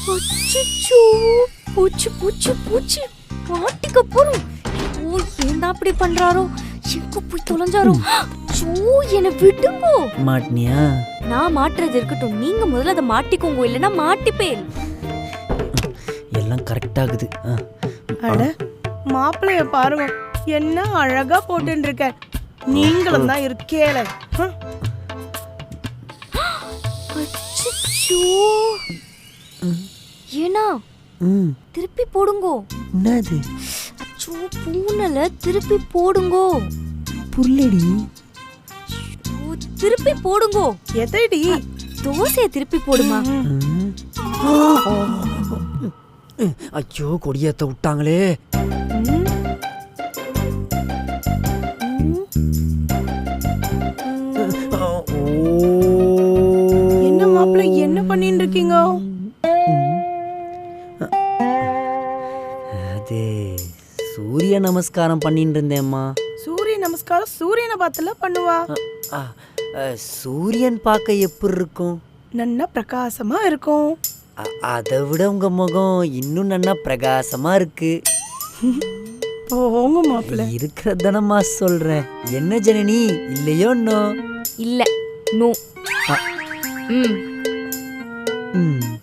அச்சச்சோ, பூச்சி பூச்சி பூச்சி மாட்டிக்க போறோம். ஓ, ஏன்டா அப்படி பண்றாரோ? எங்க போய் தொலைஞ்சாரோ? சோ, என்ன விடுங்கோ. மாட்டினியா? நான் மாட்டுறது இருக்கட்டும், நீங்க முதல்ல அதை மாட்டிக்கோங்க, இல்லைன்னா மாட்டிப்பேன். எல்லாம் கரெக்ட் ஆகுது. அட மாப்பிள்ளைய பாருங்க, என்ன அழகா போட்டுன்னு இருக்க. நீங்களும் தான் இருக்கேல. அச்சச்சோ, ஏனா திருப்பி போடுங்கோ. என்னது? அச்சோ, பூனல திருப்பி போடுங்கோ. புரியலடி. திருப்பி போடுங்கோ. எதடி? தோசையை திருப்பி போடுமா. ஐயோ, கொடியேத்த விட்டாங்களே. என்ன மாப்பிள்ளை, என்ன பண்ணிட்டு இருக்கீங்க? அது சூரிய நமஸ்காரம் பண்ணிட்டு இருந்தேம்மா. சூரிய நமஸ்காரம் சூரியனை பார்த்துல பண்ணுவா? சூரியன் பார்க்க எப்படி இருக்கும்? நன்னா பிரகாசமா இருக்கும். அதை விட உங்க முகம் இன்னும் நன்னா பிரகாசமா இருக்கு. போங்க மாப்பிள்ளை. இருக்கிறதனமா சொல்றேன். என்ன ஜனனி, இல்லையோ? நோ இல்ல, நோ. ம்